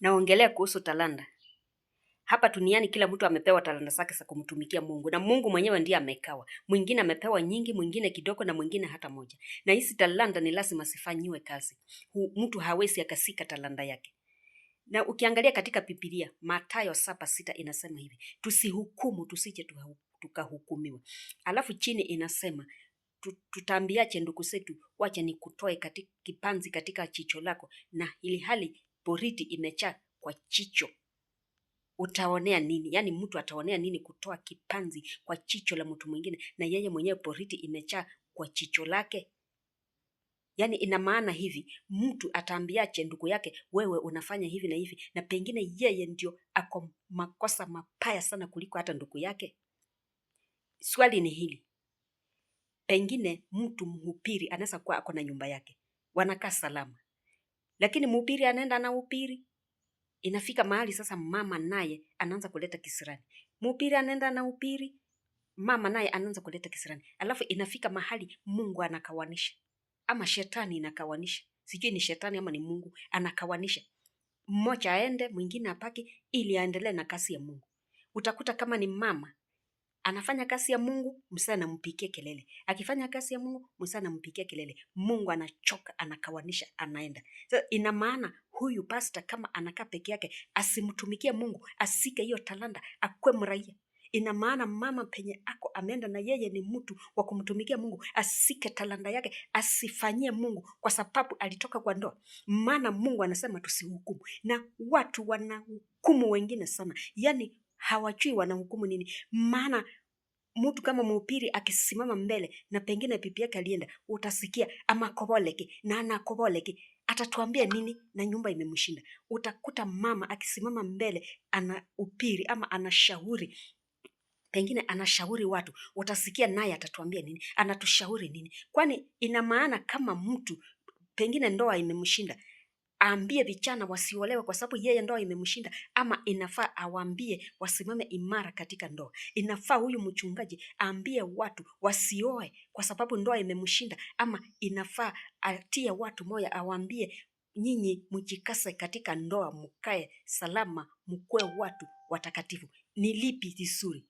Naongelea kuhusu talanta. Hapa duniani kila mtu amepewa talanta zake za kumtumikia Mungu, na Mungu mwenyewe ndiye amekawa. Mwingine amepewa nyingi, mwingine kidogo, na mwingine hata moja. Na hizi talanta ni lazima sifanyiwe kazi. Mtu hawezi akasika talanta yake. Na ukiangalia katika Biblia, Mathayo 7:6 inasema hivi: tusihukumu tusije tukahukumiwa. Alafu chini inasema tutaambiaje ndugu zetu, wacha nikutoe katika kipanzi katika jicho lako, na ili hali boriti imejaa kwa jicho, utaonea nini? Yaani mtu ataonea nini kutoa kipanzi kwa jicho la mtu mwingine, na yeye mwenyewe boriti imejaa kwa jicho lake? Yaani ina maana hivi, mtu ataambiaje ndugu yake, wewe unafanya hivi na hivi, na pengine yeye ndio ako makosa mapaya sana kuliko hata ndugu yake? Swali ni hili, pengine mtu mhubiri anaweza kuwa ako na nyumba yake, wanakaa salama, lakini mhubiri anaenda na uhubiri, inafika mahali sasa mama naye anaanza kuleta kisirani. Mhubiri anaenda na uhubiri, mama naye anaanza kuleta kisirani. Alafu inafika mahali Mungu anakawanisha, ama shetani inakawanisha. Sijui ni shetani ama ni Mungu anakawanisha. Mmoja aende, mwingine apaki, ili aendelee na kazi ya Mungu. Utakuta kama ni mama anafanya kazi ya Mungu, msana anampigia kelele. Akifanya kazi ya Mungu, msana anampigia kelele. Mungu anachoka, anakawanisha, anaenda. So, ina maana huyu pastor kama anakaa peke yake, asimtumikie Mungu, asike hiyo talanta, akwe mraia. Ina maana mama penye ako ameenda na yeye ni mtu wa kumtumikia Mungu, asike talanta yake, asifanyie Mungu kwa sababu alitoka kwa ndoa. Maana Mungu anasema tusihukumu, na watu wanahukumu wengine sana. Yaani hawajui wanahukumu nini. Maana mtu kama mhubiri akisimama mbele na pengine bibi yake alienda, utasikia ama koboleke na ana koboleke, atatuambia nini? Na nyumba imemshinda. Utakuta mama akisimama mbele anahubiri ama anashauri, pengine anashauri watu, utasikia naye atatuambia nini, anatushauri nini? Kwani ina maana kama mtu pengine ndoa imemshinda, aambie vijana wasiolewe kwa sababu yeye ndoa imemshinda, ama inafaa awaambie wasimame imara katika ndoa? Inafaa huyu mchungaji aambie watu wasioe kwa sababu ndoa imemshinda, ama inafaa atie watu moja awaambie nyinyi mjikase katika ndoa, mkae salama, mkue watu watakatifu? Ni lipi vizuri?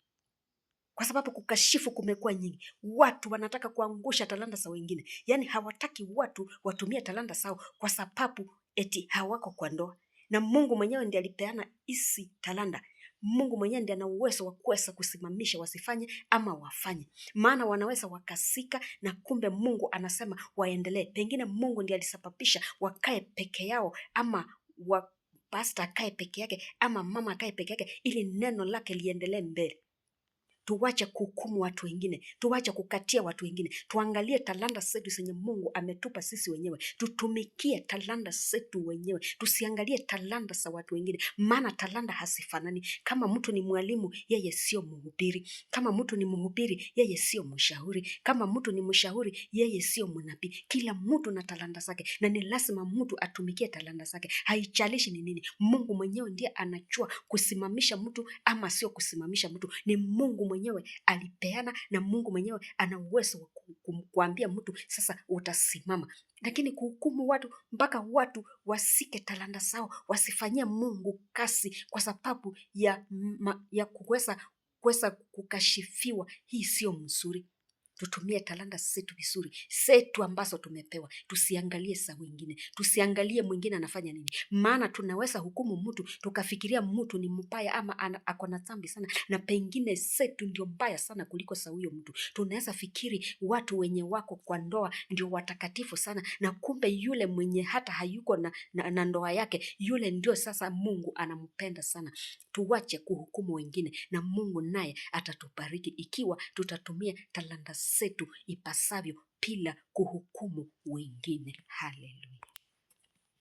Kwa sababu kukashifu kumekuwa nyingi. Watu wanataka kuangusha talanta za wengine. Yaani hawataki watu watumie talanta zao kwa sababu eti hawako kwa ndoa. Na Mungu mwenyewe ndiye alipeana hizi talanta. Mungu mwenyewe ndiye ana uwezo wa kuweza kusimamisha wasifanye ama wafanye. Maana wanaweza wakasika na kumbe Mungu anasema waendelee. Pengine Mungu ndiye alisababisha wakae peke yao, ama pastor akae peke yake, ama mama akae peke yake, ili neno lake liendelee mbele. Tuwache kuhukumu watu wengine, tuwache kukatia watu wengine. Tuangalie talanta zetu zenye Mungu ametupa sisi wenyewe, tutumikie talanta zetu wenyewe, tusiangalie talanta za watu wengine, maana talanta hasifanani. Kama mtu ni mwalimu, yeye sio mhubiri. Kama mtu ni mhubiri, yeye sio mshauri. Kama mtu ni mshauri, yeye sio mnabii. Kila mtu na talanta zake, na ni lazima mtu atumikie talanta zake, haijalishi ni nini. Mungu mwenyewe ndiye anajua kusimamisha mtu ama sio kusimamisha mtu. Ni Mungu mwenyewe alipeana, na Mungu mwenyewe ana uwezo wa kuambia mtu sasa utasimama. Lakini kuhukumu watu mpaka watu wasike talanta zao, wasifanyie Mungu kazi kwa sababu ya kuweza kukashifiwa, hii sio mzuri. Tutumie talanta zetu vizuri, zetu ambazo tumepewa. Tusiangalie za wengine, tusiangalie mwingine anafanya nini, maana tunaweza hukumu mtu tukafikiria mtu ni mbaya ama ako na dhambi sana, na pengine zetu ndio mbaya sana kuliko za huyo mtu. Tunaweza fikiri watu wenye wako kwa ndoa ndio watakatifu sana, na kumbe yule mwenye hata hayuko na ndoa yake, yule ndio sasa Mungu anampenda sana. Tuwache kuhukumu wengine, na Mungu naye atatubariki ikiwa tutatumia talanta zetu ipasavyo bila kuhukumu wengine. Haleluya.